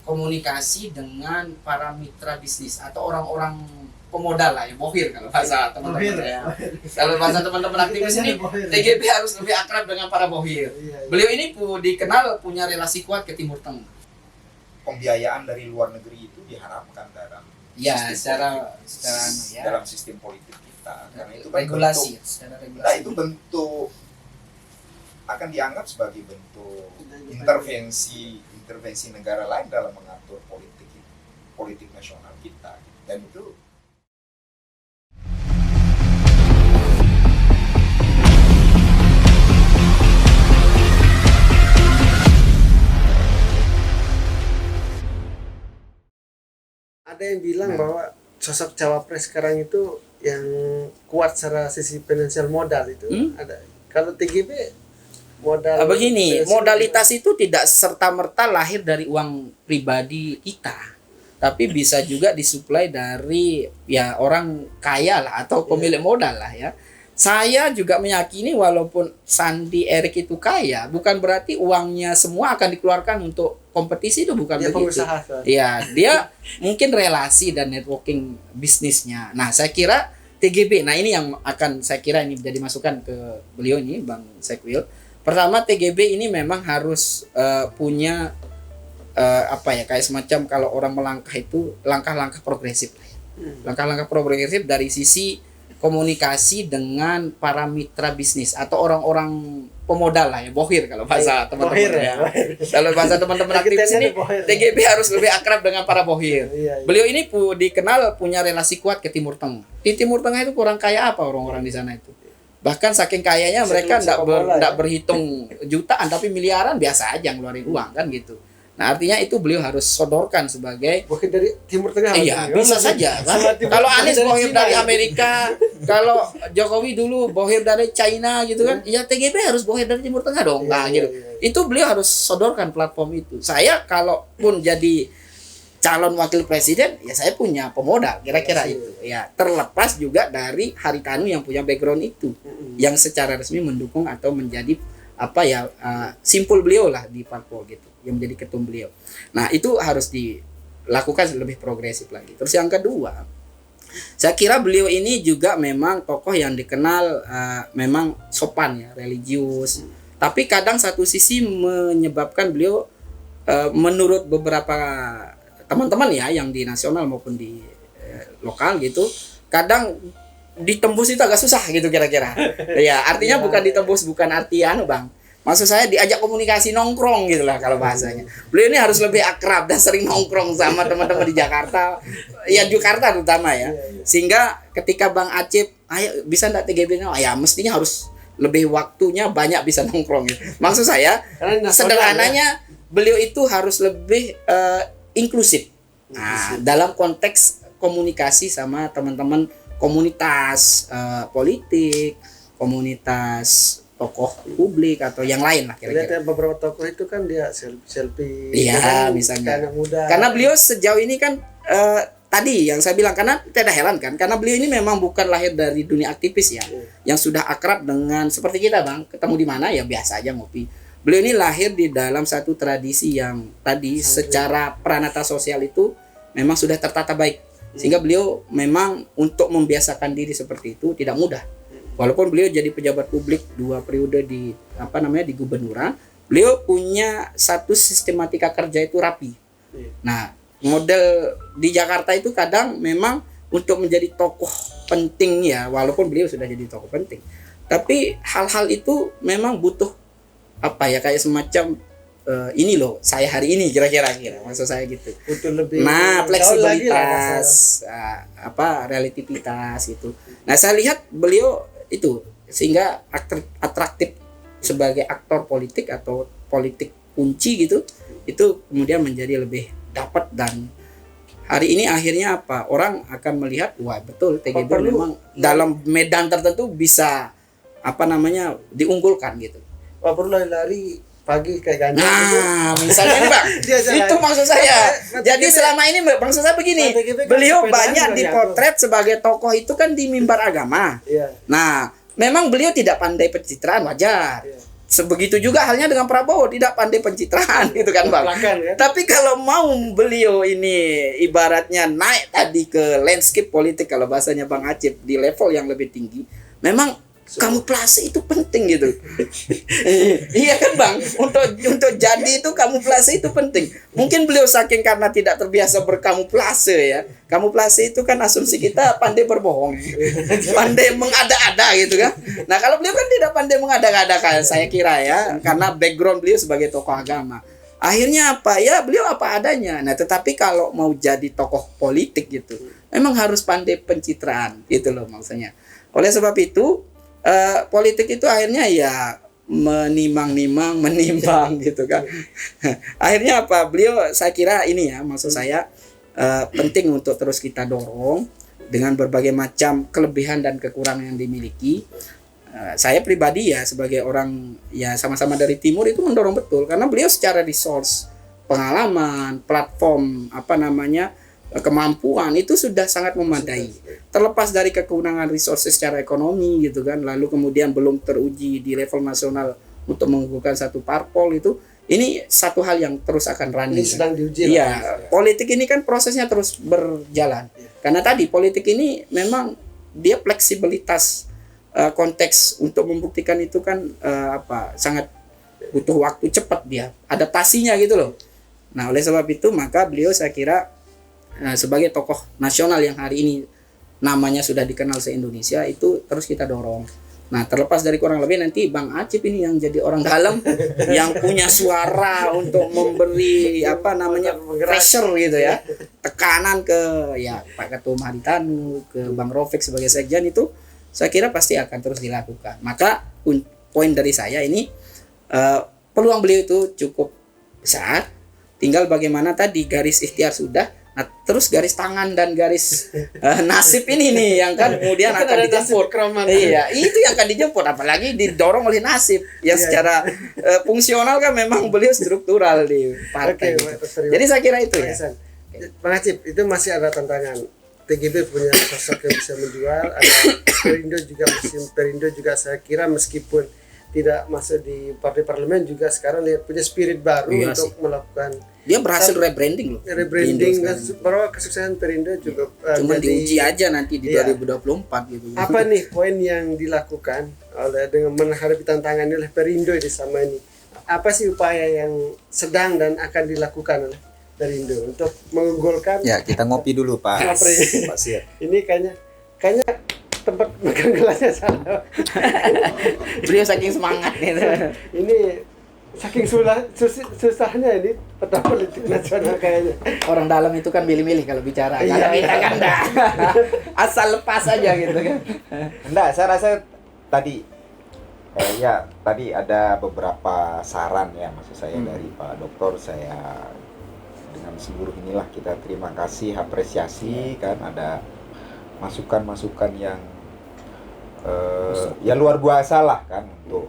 komunikasi dengan para mitra bisnis atau orang-orang pemodal lah ya, bohir kalau bahasa teman-teman ya. Kalau bahasa teman-teman aktivis ini, TGB harus lebih akrab dengan para bohir. Beliau ini dikenal punya relasi kuat ke Timur Tengah. Pembiayaan dari luar negeri itu diharapkan dalam dalam sistem politik kita, karena itu kan regulasi, itu bentuk akan dianggap sebagai bentuk intervensi negara lain dalam mengatur politik nasional kita, dan itu ada yang bilang bahwa sosok cawapres sekarang itu yang kuat secara sisi finansial modal itu ada. Kalau TGB modal begini, modalitas itu tidak serta-merta lahir dari uang pribadi kita, tapi bisa juga disuplai dari ya orang kaya lah atau pemilik modal lah ya. Saya juga meyakini walaupun Sandi Erik itu kaya, bukan berarti uangnya semua akan dikeluarkan untuk kompetisi, itu bukan begitu. Ya, dia mungkin relasi dan networking bisnisnya. Nah, saya kira TGB, nah ini yang akan saya kira ini menjadi masukan ke beliau ini, Bang Sekwil. Pertama, TGB ini memang harus punya kayak semacam kalau orang melangkah itu langkah-langkah progresif lah ya. Langkah-langkah progresif dari sisi komunikasi dengan para mitra bisnis atau orang-orang pemodal lah ya, bohir kalau bahasa teman-teman ya. Kalau bahasa teman-teman aktivis ini, TGB harus lebih akrab dengan para bohir. Beliau ini dikenal punya relasi kuat ke Timur Tengah. Di Timur Tengah itu kurang kaya apa orang-orang di sana itu. Bahkan saking kayanya mereka enggak berhitung jutaan tapi miliaran, biasa aja ngeluarin uang kan gitu. Nah, artinya itu beliau harus sodorkan sebagai bohir dari Timur Tengah. Iya, bisa saja kan. Kalau Anies bohir dari Amerika, kalau Jokowi dulu bohir dari China gitu kan. Ya TGB harus bohir dari Timur Tengah dong. Nah, gitu. Itu beliau harus sodorkan platform itu. Saya kalaupun jadi calon wakil presiden, ya saya punya pemodal kira-kira itu. Ya, terlepas juga dari Haritanu yang punya background itu, yang secara resmi mendukung atau menjadi simpul beliau lah di parpol gitu, yang menjadi ketum beliau. Nah, itu harus dilakukan lebih progresif lagi. Terus yang kedua, saya kira beliau ini juga memang tokoh yang dikenal memang sopan ya, religius. Tapi kadang satu sisi menyebabkan beliau menurut beberapa teman-teman ya yang di nasional maupun di lokal gitu, kadang ditembus itu agak susah gitu kira-kira. Ya, artinya bukan ditembus, bukan artian Bang. Maksud saya diajak komunikasi nongkrong gitu lah kalau bahasanya. Beliau ini harus lebih akrab dan sering nongkrong sama teman-teman di Jakarta. Ya Jakarta terutama ya. Sehingga ketika Bang Acip, ayo bisa enggak TGB? Ya mestinya harus lebih waktunya banyak bisa nongkrong gitu. Maksud saya sederhananya beliau itu harus lebih inklusif. Nah, dalam konteks komunikasi sama teman-teman komunitas politik, komunitas tokoh publik atau yang lain lah kira-kira. Lihat beberapa tokoh itu kan dia selfie. Iya, misalnya. Karena beliau sejauh ini kan tadi yang saya bilang, karena tidak heran kan, karena beliau ini memang bukan lahir dari dunia aktivis ya, yang sudah akrab dengan seperti kita Bang, ketemu di mana ya biasa aja ngopi. Beliau ini lahir di dalam satu tradisi yang tadi secara peranata sosial itu memang sudah tertata baik. Sehingga beliau memang untuk membiasakan diri seperti itu tidak mudah. Walaupun beliau jadi pejabat publik 2 periode di di gubernuran, beliau punya satu sistematika kerja itu rapi. Nah, model di Jakarta itu kadang memang untuk menjadi tokoh penting ya, walaupun beliau sudah jadi tokoh penting. Tapi hal-hal itu memang butuh kayak semacam ini loh saya hari ini kira-kira maksud saya gitu. Butuh lebih fleksibilitas, relativitas itu. Nah, saya lihat beliau itu sehingga atraktif sebagai aktor politik atau politik kunci gitu. Itu kemudian menjadi lebih dapat, dan hari ini akhirnya orang akan melihat wah betul TGB memang dalam medan tertentu bisa diunggulkan gitu. Perlu lari pagi kayak ganteng. Nah, misalnya Bang, itu maksud saya. Jadi selama ini maksud saya begini, beliau banyak dipotret sebagai tokoh itu kan di mimbar agama. Nah, memang beliau tidak pandai pencitraan, wajar. Sebegitu juga halnya dengan Prabowo, tidak pandai pencitraan gitu kan Bang. Belakang, ya. Tapi kalau mau beliau ini ibaratnya naik tadi ke landscape politik kalau bahasanya Bang Acip di level yang lebih tinggi, memang kamuflase itu penting gitu. Iya kan Bang, untuk jadi itu kamuflase itu penting. Mungkin beliau saking karena tidak terbiasa berkamuflase ya. Kamuflase itu kan asumsi kita pandai berbohong, pandai mengada-ada gitu kan. Nah kalau beliau kan tidak pandai mengada-ada kan saya kira ya, karena background beliau sebagai tokoh agama. Akhirnya apa ya, beliau apa adanya. Nah tetapi kalau mau jadi tokoh politik gitu, memang harus pandai pencitraan gitu loh maksudnya. Oleh sebab itu politik itu akhirnya ya menimbang gitu kan. Akhirnya apa, beliau saya kira ini ya, maksud saya penting untuk terus kita dorong dengan berbagai macam kelebihan dan kekurangan yang dimiliki. Saya pribadi ya sebagai orang ya sama-sama dari timur itu mendorong betul, karena beliau secara resource, pengalaman, platform kemampuan itu sudah sangat memadai. Terlepas dari kekurangan resources secara ekonomi gitu kan, lalu kemudian belum teruji di level nasional untuk mengukuhkan satu parpol itu, ini satu hal yang terus akan running. Ini sedang diuji. Iya, politik ini kan prosesnya terus berjalan. Karena tadi politik ini memang dia fleksibilitas konteks untuk membuktikan itu kan sangat butuh waktu cepat dia adaptasinya gitu loh. Nah, oleh sebab itu maka beliau saya kira sebagai tokoh nasional yang hari ini namanya sudah dikenal se-Indonesia itu terus kita dorong. Nah, terlepas dari kurang lebih nanti Bang Acip ini yang jadi orang dalam yang punya suara untuk memberi pressure gitu ya, tekanan ke ya Pak Ketum Haritanu, ke Bang Rofik sebagai sekjen itu saya kira pasti akan terus dilakukan. Maka poin dari saya ini peluang beliau itu cukup besar, tinggal bagaimana tadi garis ikhtiar sudah. Nah, terus garis tangan dan garis nasib ini nih yang kan kemudian akan dijemput. Iya, itu yang akan dijemput, apalagi didorong oleh nasib yang secara fungsional kan memang beliau struktural di partai. Jadi saya kira itu ya. Bang Acip, itu masih ada tantangan. TGB punya sosok yang bisa menjual, ada Perindo juga saya kira meskipun tidak masuk di partai parlemen juga sekarang lihat punya spirit baru untuk melakukan. Dia berhasil rebranding loh. Rebranding bahwa kesuksesan Perindo juga cuma diuji aja nanti di 2024 gitu. Apa nih poin yang dilakukan dengan menghadapi tantangan oleh Perindo di sama ini? Apa sih upaya yang sedang dan akan dilakukan oleh Perindo untuk mengunggulkan? Ya, kita ngopi dulu Pak. Pak Siap. Ini kayaknya tempat megang gelasnya salah. Beliau saking semangat gitu. Ini saking susahnya ini peta politik nasional kayaknya. Orang dalam itu kan milih-milih kalau bicara. Kalau kita kan enggak. Asal lepas aja gitu kan. Enggak, saya rasa tadi tadi ada beberapa saran ya maksud saya dari Pak Dokter. Saya dengan seluruh inilah kita terima kasih, apresiasi kan ada masukan-masukan yang ya luar biasa lah kan untuk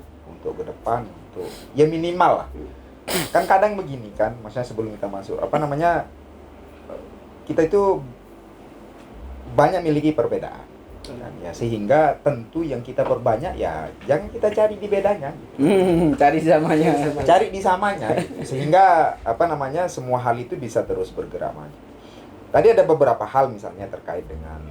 ke depan, untuk ya minimal lah. Kan kadang begini kan, maksudnya sebelum kita masuk kita itu banyak miliki perbedaan kan, ya sehingga tentu yang kita perbanyak ya jangan kita cari di bedanya cari di samanya sehingga semua hal itu bisa terus bergerak maju. Tadi ada beberapa hal misalnya terkait dengan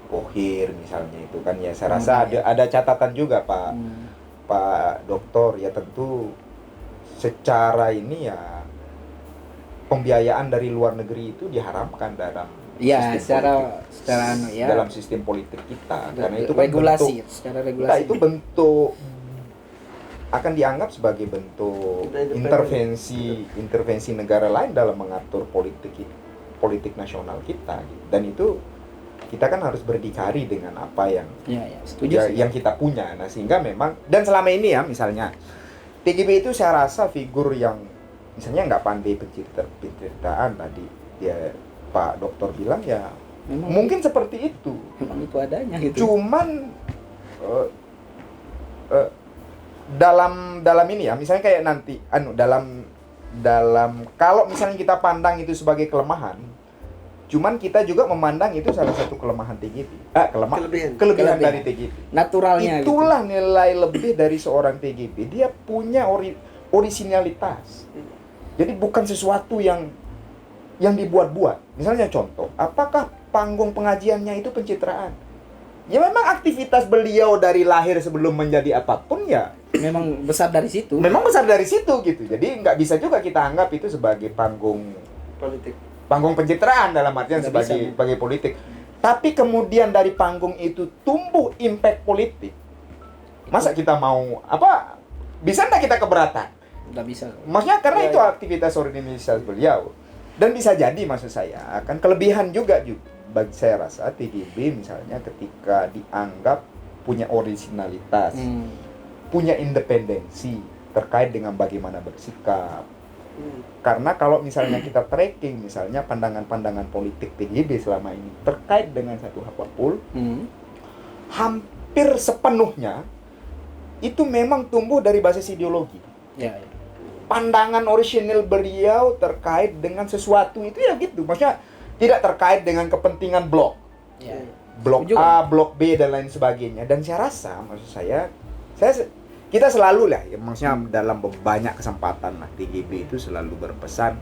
Bohir misalnya itu kan ya saya rasa ada catatan juga Pak Dokter ya, tentu secara ini ya pembiayaan dari luar negeri itu diharamkan dalam dalam sistem politik kita karena itu regulasi secara regulasi itu bentuk akan dianggap sebagai bentuk intervensi negara lain dalam mengatur politik nasional kita, dan itu kita kan harus berdikari dengan apa yang yang kita punya. Nah sehingga memang, dan selama ini ya misalnya TGB itu saya rasa figur yang misalnya nggak pandai penceritaan tadi dia Pak Dokter bilang ya memang mungkin seperti itu, memang itu adanya gitu. Cuman dalam ini ya misalnya kayak nanti dalam kalau misalnya kita pandang itu sebagai kelemahan, Cuman kita juga memandang itu salah satu kelemahan TGB. Kelebihan dari TGB. Naturalnya. Itulah nilai lebih dari seorang TGB. Dia punya orisinalitas. Jadi bukan sesuatu yang dibuat-buat. Misalnya contoh, apakah panggung pengajiannya itu pencitraan? Ya memang aktivitas beliau dari lahir sebelum menjadi apapun ya Memang besar dari situ. memang besar dari situ gitu. Jadi nggak bisa juga kita anggap itu sebagai panggung pencitraan dalam artian Nggak sebagai politik. Tapi kemudian dari panggung itu tumbuh impact politik. Masa kita mau bisa nggak kita keberatan? Nggak bisa. Maksudnya karena itu aktivitas organisasi beliau. Dan bisa jadi maksud saya akan kelebihan juga bagi saya rasa TGB misalnya ketika dianggap punya originalitas, punya independensi terkait dengan bagaimana bersikap. Karena kalau misalnya kita tracking misalnya pandangan-pandangan politik TGB selama ini terkait dengan satu apapun, hampir sepenuhnya itu memang tumbuh dari basis ideologi. Ya. Pandangan orisinil beliau terkait dengan sesuatu itu ya gitu. Maksudnya tidak terkait dengan kepentingan blok. Ya. Blok A, blok B dan lain sebagainya. Dan saya rasa maksud saya kita selalu lah ya, maksudnya dalam banyak kesempatan lah TGB itu selalu berpesan